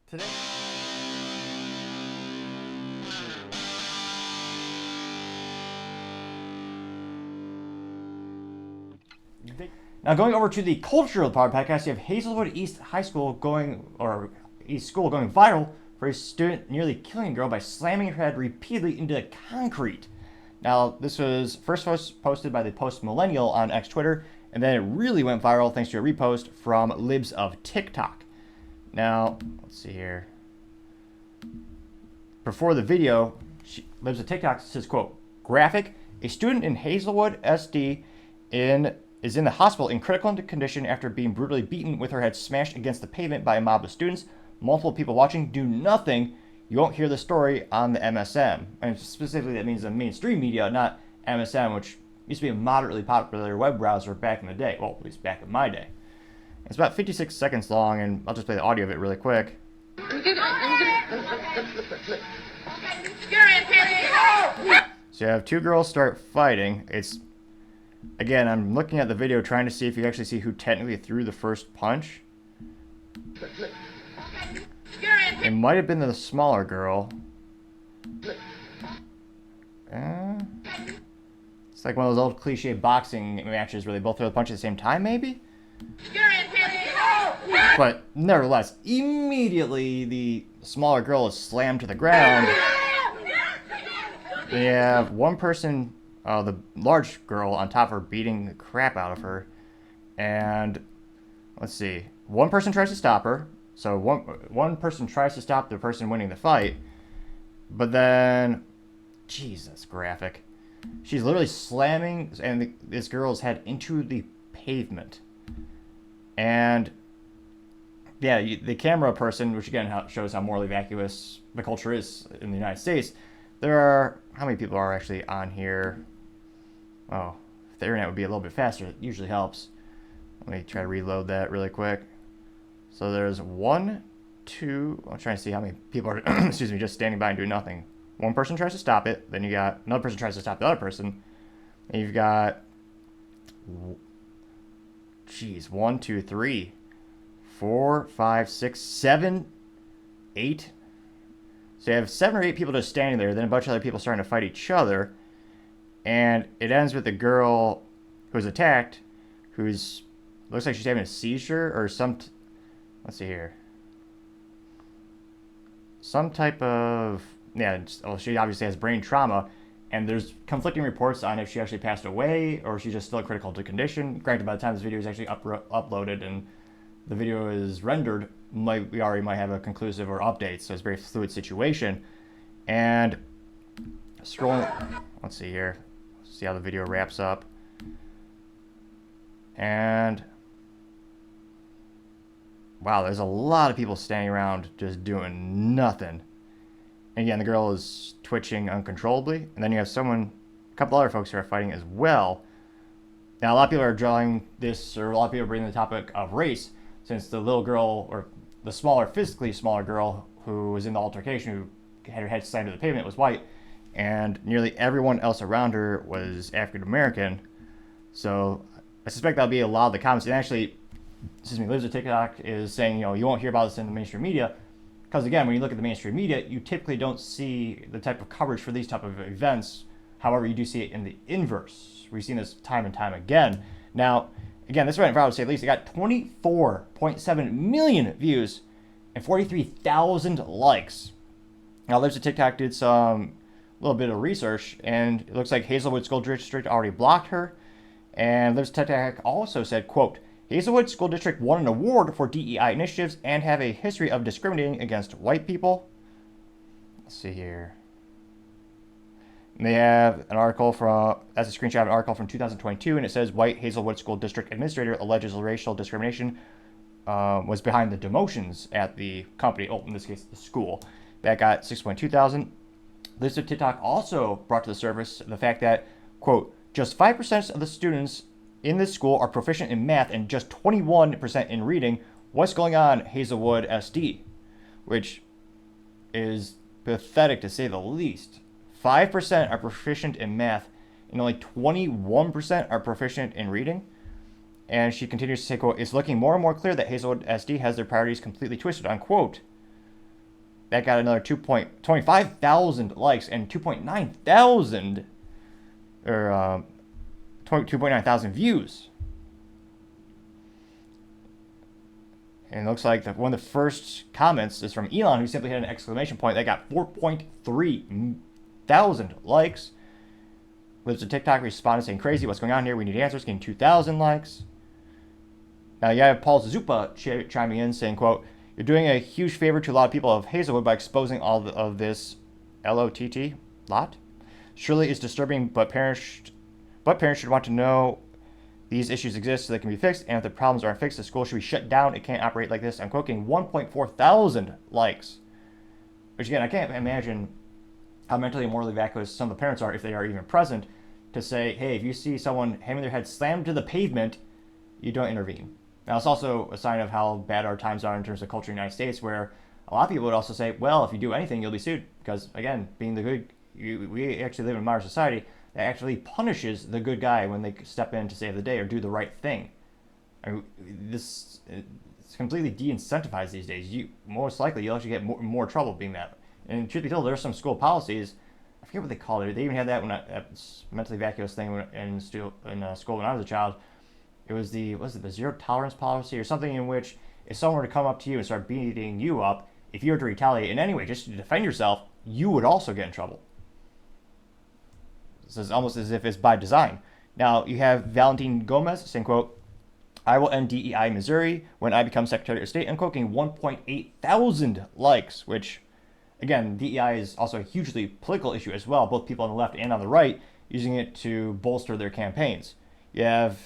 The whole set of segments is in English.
Today. Now, going over to the cultural part of the podcast, you have Hazelwood East High School East School going viral for a student nearly killing a girl by slamming her head repeatedly into the concrete. Now, this was first posted by the Post Millennial on X Twitter, and then it really went viral thanks to a repost from Libs of TikTok. Now, let's see here. Before the video, Libs of TikTok says, quote, graphic, a student in Hazelwood SD is in the hospital in critical condition after being brutally beaten with her head smashed against the pavement by a mob of students. Multiple people watching do nothing. You won't hear the story on the MSM. And specifically, that means the mainstream media, not MSM, which used to be a moderately popular web browser back in the day. Well, at least back in my day. It's about 56 seconds long, and I'll just play the audio of it really quick. So you have two girls start fighting. Again, I'm looking at the video trying to see if you actually see who technically threw the first punch. It might have been the smaller girl. It's like one of those old cliche boxing matches where they both throw the punch at the same time, maybe? But nevertheless, immediately the smaller girl is slammed to the ground. They have one person, the large girl, on top of her beating the crap out of her. And let's see, one person tries to stop her. So one person tries to stop the person winning the fight. But then, Jesus, graphic. She's literally slamming this girl's head into the pavement. And yeah, the camera person, which again shows how morally vacuous the culture is in the United States. There are, how many people are actually on here? Oh, if the internet would be a little bit faster, it usually helps. Let me try to reload that really quick. So there's one, two, I'm trying to see how many people are, excuse me, just standing by and doing nothing. One person tries to stop it, then you got another person tries to stop the other person, and you've got, geez, 1, 2, 3, 4, 5, 6, 7, 8. So you have 7 or 8 people just standing there, then a bunch of other people starting to fight each other, and it ends with the girl who was attacked, looks like she's having a seizure or let's see here. Some type of, she obviously has brain trauma, and there's conflicting reports on if she actually passed away or she's just still in critical condition. Granted, by the time this video is actually uploaded and the video is rendered, we already might have a conclusive or update, so it's a very fluid situation. And scrolling, let's see here, see how the video wraps up. And wow, there's a lot of people standing around just doing nothing. And again, the girl is twitching uncontrollably. And then you have a couple other folks who are fighting as well. Now, a lot of people are drawing this, or a lot of people are bringing the topic of race, since the little girl, or the physically smaller girl who was in the altercation, who had her head slammed to the pavement, was white. And nearly everyone else around her was African American. So I suspect that'll be a lot of the comments. And actually, Liz of TikTok is saying, you won't hear about this in the mainstream media. Because again, when you look at the mainstream media, you typically don't see the type of coverage for these type of events. However, you do see it in the inverse. We've seen this time and time again. Now, again, this went viral to say the least. It got 24.7 million views and 43,000 likes. Now, Libs of TikTok did some little bit of research, and it looks like Hazelwood School District already blocked her. And Libs of TikTok also said, quote, Hazelwood School District won an award for DEI initiatives and have a history of discriminating against white people. Let's see here. And they have an article that's a screenshot of an article from 2022, and it says white Hazelwood School District administrator alleges racial discrimination was behind the demotions at the company, in this case, the school. That got 6.2 thousand. Libs of TikTok also brought to the surface the fact that, quote, just 5% of the students in this school are proficient in math and just 21% in reading. What's going on, Hazelwood SD? Which is pathetic to say the least. 5% are proficient in math and only 21% are proficient in reading. And she continues to say, quote, it's looking more and more clear that Hazelwood SD has their priorities completely twisted, unquote. That got another 2.25,000 likes and 2.9 thousand or 2.9 thousand views. And it looks like one of the first comments is from Elon, who simply had an exclamation point that got 4.3 thousand likes. There's a TikTok responding saying, "Crazy, what's going on here? We need answers." Getting 2,000 likes. Now you have Paul Zupa chiming in saying, quote, "You're doing a huge favor to a lot of people of Hazelwood by exposing all of this lot. Surely it's disturbing, but parents should want to know these issues exist so they can be fixed, and if the problems aren't fixed, the school should be shut down. It can't operate like this." I'm quoting 1.4 thousand likes. Which again, I can't imagine how mentally and morally vacuous some of the parents are, if they are even present, to say, hey, if you see someone having their head slammed to the pavement, you don't intervene. Now, it's also a sign of how bad our times are in terms of culture in the United States, where a lot of people would also say, well, if you do anything, you'll be sued. Because, again, being the good, we actually live in a modern society that actually punishes the good guy when they step in to save the day or do the right thing. I mean, it's completely de-incentivized these days. Most likely, you'll actually get more trouble being that. And truth be told, there are some school policies. I forget what they call it. They even had that mentally vacuous thing in school when I was a child. It was the zero tolerance policy or something, in which if someone were to come up to you and start beating you up, if you were to retaliate in any way just to defend yourself, you would also get in trouble. So it's almost as if it's by design. Now you have Valentin Gomez saying, quote, "I will end DEI in Missouri when I become Secretary of State." I'm quoting 1.8 thousand likes, which, again, DEI is also a hugely political issue as well, both people on the left and on the right using it to bolster their campaigns. You have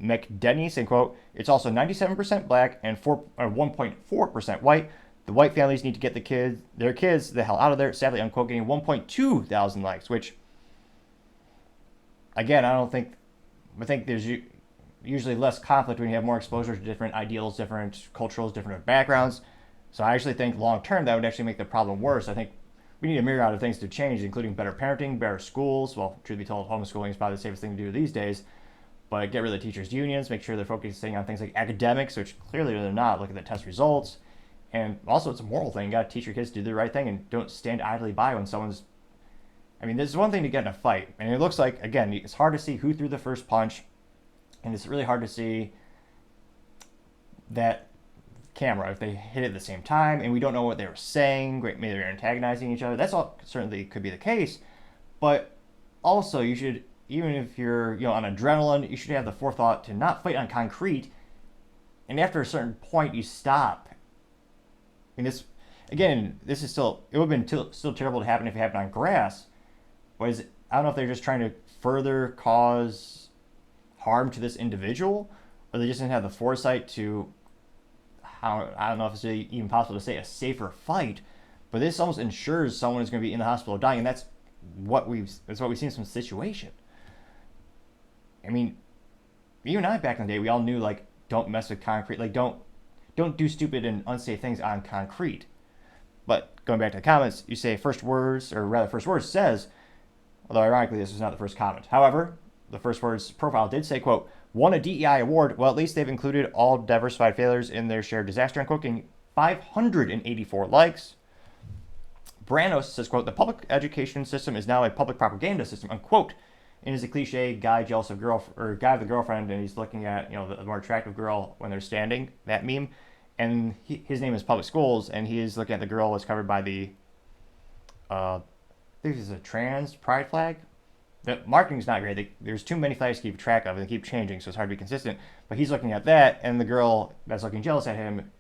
McDenny saying, quote, "It's also 97% black and 1.4% white. The white families need to get their kids the hell out of there." Sadly, I'm quoting 1.2 thousand likes, which, again, I think there's usually less conflict when you have more exposure to different ideals, different cultures, different backgrounds. So I actually think long term that would actually make the problem worse. I think we need a myriad of things to change, including better parenting, better schools. Well, truth be told, homeschooling is probably the safest thing to do these days. But get rid of the teachers' unions, make sure they're focusing on things like academics, which clearly they're not. Look at the test results. And also, it's a moral thing. You got to teach your kids to do the right thing and don't stand idly by when someone's... I mean, there's one thing to get in a fight. And it looks like, again, it's hard to see who threw the first punch. And it's really hard to see that camera, if they hit it at the same time, and we don't know what they were saying. Great, maybe they're antagonizing each other. That's all certainly could be the case. But also, you should... even if you're on adrenaline, you should have the forethought to not fight on concrete. And after a certain point, you stop. I mean, this is still... it would have been still terrible to happen if it happened on grass. But I don't know if they're just trying to further cause harm to this individual, or they just didn't have the foresight to... I don't know if it's even possible to say a safer fight. But this almost ensures someone is going to be in the hospital dying, and that's what we've seen in some situation. I mean, you and I back in the day, we all knew, like, don't mess with concrete. Like, don't do stupid and unsafe things on concrete. But going back to the comments, you say first words says, although ironically this was not the first comment. However, the first words profile did say, quote, "Won a DEI award. Well, at least they've included all diversified failures in their shared disaster." I'm quoting 584 likes. Branos says, quote, "The public education system is now a public propaganda system," unquote. And is a cliche guy jealous of guy with a girlfriend, and he's looking at the more attractive girl when they're standing, that meme. And his name is Public Schools, and he is looking at the girl that's covered by the I think it's a trans pride flag. The marketing's not great. There's too many flags to keep track of, and they keep changing, so it's hard to be consistent. But he's looking at that, and the girl that's looking jealous at him,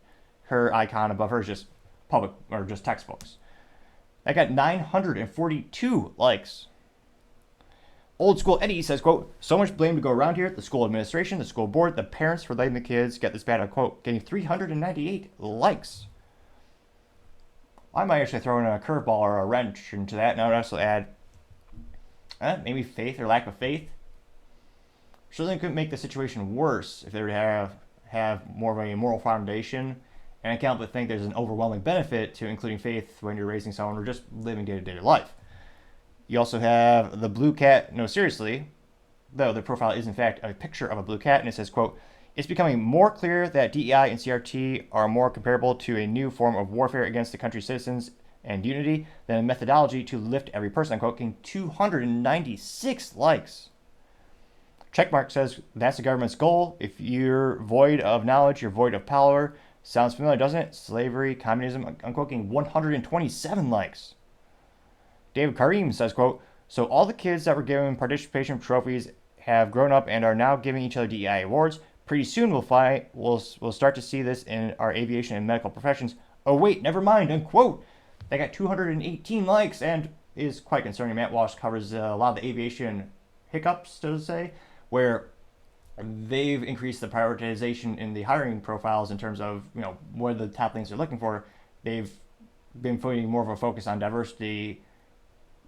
her icon above her is just just textbooks. That got 942 likes. Old School Eddie says, quote, "So much blame to go around here. The school administration, the school board, the parents for letting the kids get this bad," unquote, getting 398 likes. I might actually throw in a curveball or a wrench into that, and I would also add maybe faith or lack of faith. Certainly could make the situation worse if they were to have more of a moral foundation. And I can't but think there's an overwhelming benefit to including faith when you're raising someone or just living day-to-day life. You also have the blue cat. No, seriously, though the profile is in fact a picture of a blue cat, and it says, quote, "It's becoming more clear that DEI and CRT are more comparable to a new form of warfare against the country's citizens and unity, then a methodology to lift every person, unquote, getting 296 likes. Checkmark says that's the government's goal. If you're void of knowledge, you're void of power. Sounds familiar, doesn't it? Slavery, communism, unquote, getting 127 likes. David Karim says, quote, so all the kids that were given participation trophies have grown up and are now giving each other DEI awards. Pretty soon we'll start to see this in our aviation and medical professions. Oh wait, never mind, unquote. They got 218 likes and is quite concerning. Matt Walsh covers a lot of the aviation hiccups, so to say, where they've increased the prioritization in the hiring profiles in terms of, what are the top things they're looking for. They've been putting more of a focus on diversity,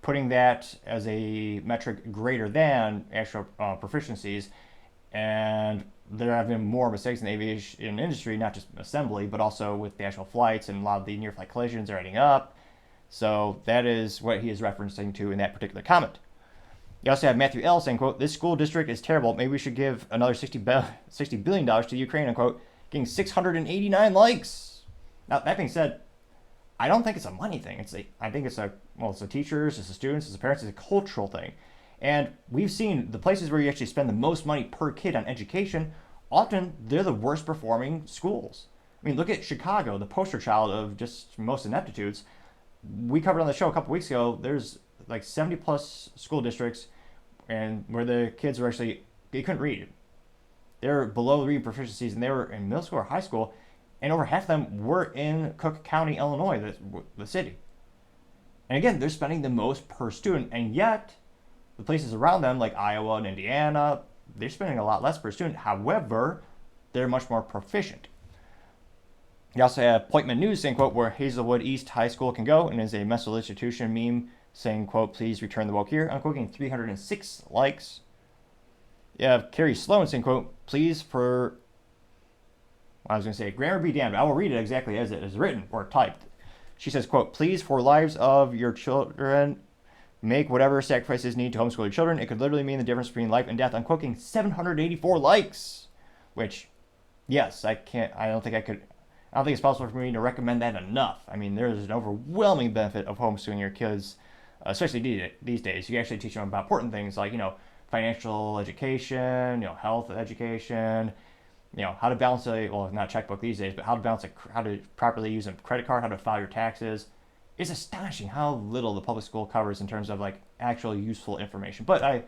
putting that as a metric greater than actual proficiencies, and there have been more mistakes in the aviation industry, not just assembly, but also with the actual flights, and a lot of the near-flight collisions are adding up. So that is what he is referencing to in that particular comment. You also have Matthew L. saying, quote, this school district is terrible. Maybe we should give another $60 billion to Ukraine, unquote, getting 689 likes. Now, that being said, I don't think it's a money thing. I think it's the teachers, it's the students, it's the parents, it's a cultural thing. And we've seen the places where you actually spend the most money per kid on education, often they're the worst performing schools. I mean, look at Chicago, the poster child of just most ineptitudes. We covered on the show a couple weeks ago, there's like 70 plus school districts and where the kids were they couldn't read. They're below reading proficiencies, and they were in middle school or high school, and over half of them were in Cook County, Illinois, the city. And again, they're spending the most per student, and yet the places around them, like Iowa and Indiana, they're spending a lot less per student. However, they're much more proficient. You also have Appointment News saying, quote, where Hazelwood East High School can go, and is a mental institution meme saying, quote, please return the woke here, unquote, getting 306 likes. You have Carrie Sloan saying, quote, please for, I was going to say, grammar be damned. I will read it exactly as it is written or typed. She says, quote, please for lives of your children, make whatever sacrifices need to homeschool your children. It could literally mean the difference between life and death. I'm quoting 784 likes, which, yes, I don't think it's possible for me to recommend that enough. I mean, there's an overwhelming benefit of homeschooling your kids, especially these days. You actually teach them about important things like, financial education, health education, how to balance not checkbook these days, but how to properly use a credit card, how to file your taxes. It's astonishing how little the public school covers in terms of actual useful information. But I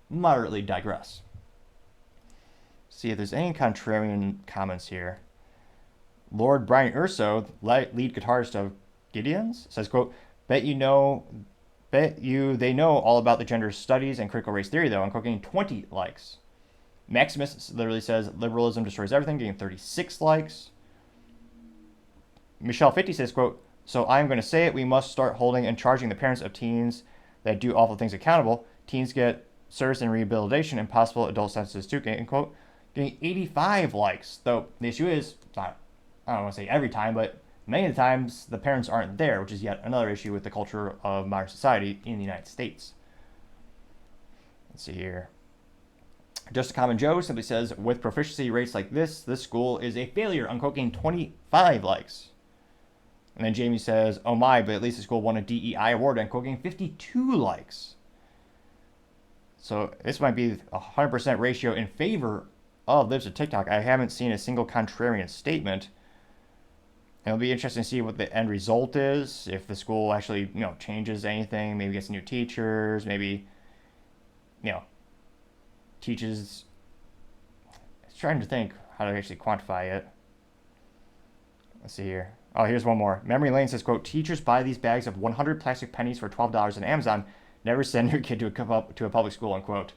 moderately digress. See if there's any contrarian comments here. Lord Brian Urso, lead guitarist of Gideon's, says, quote, bet you they know all about the gender studies and critical race theory, though. I'm getting 20 likes. Maximus literally says liberalism destroys everything, getting 36 likes. Michelle 50 says, quote, so I'm going to say it, we must start holding and charging the parents of teens that do awful things accountable. Teens get service and rehabilitation and possible adult sentences too, end quote. Getting 85 likes. Though the issue is, I don't want to say every time, but many of the times the parents aren't there, which is yet another issue with the culture of modern society in the United States. Let's see here. Just a Common Joe simply says, with proficiency rates like this school is a failure, unquote, getting 25 likes. And then Jamie says, oh my, but at least the school won a DEI award, unquote, getting 52 likes. So this might be a 100% ratio in favor of Libs of TikTok. I haven't seen a single contrarian statement. And it'll be interesting to see what the end result is, if the school actually, changes anything, maybe gets new teachers, maybe, teaches. I was trying to think how to actually quantify it. Let's see here. Oh, here's one more. Memory Lane says, quote, teachers buy these bags of 100 plastic pennies for $12 on Amazon. Never send your kid to a public school, unquote.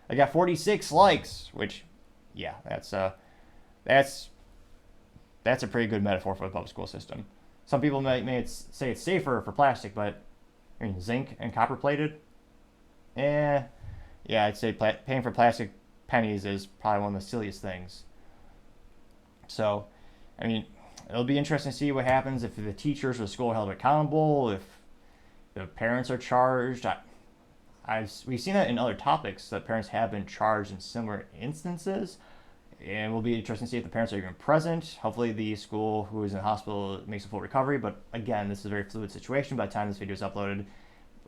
I got 46 likes, which, yeah, that's a pretty good metaphor for the public school system. Some people may say it's safer for plastic, but I mean, zinc and copper plated? Yeah, I'd say paying for plastic pennies is probably one of the silliest things. So, I mean, it'll be interesting to see what happens if the teachers of the school are held accountable, if the parents are charged. We've seen that in other topics, that parents have been charged in similar instances. And it will be interesting to see if the parents are even present. Hopefully the school who is in the hospital makes a full recovery. But again, this is a very fluid situation by the time this video is uploaded.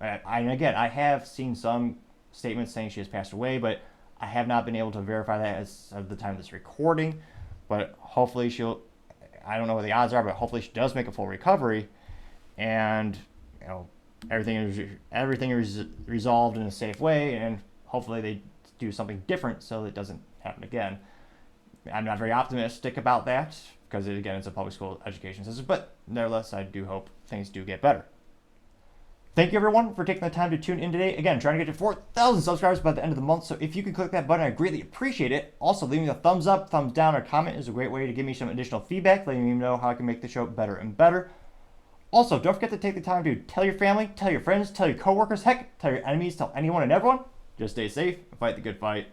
I have seen some statements saying she has passed away, but I have not been able to verify that as of the time of this recording. But hopefully I don't know what the odds are, but hopefully she does make a full recovery, and everything is resolved in a safe way, and hopefully they do something different so it doesn't happen again. I'm not very optimistic about that because, again, it's a public school education system, but nevertheless, I do hope things do get better. Thank you, everyone, for taking the time to tune in today. Again, trying to get to 4,000 subscribers by the end of the month, so if you can click that button, I greatly appreciate it. Also, leaving a thumbs up, thumbs down, or comment is a great way to give me some additional feedback, letting me know how I can make the show better and better. Also, don't forget to take the time to tell your family, tell your friends, tell your coworkers, heck, tell your enemies, tell anyone and everyone. Just stay safe and fight the good fight.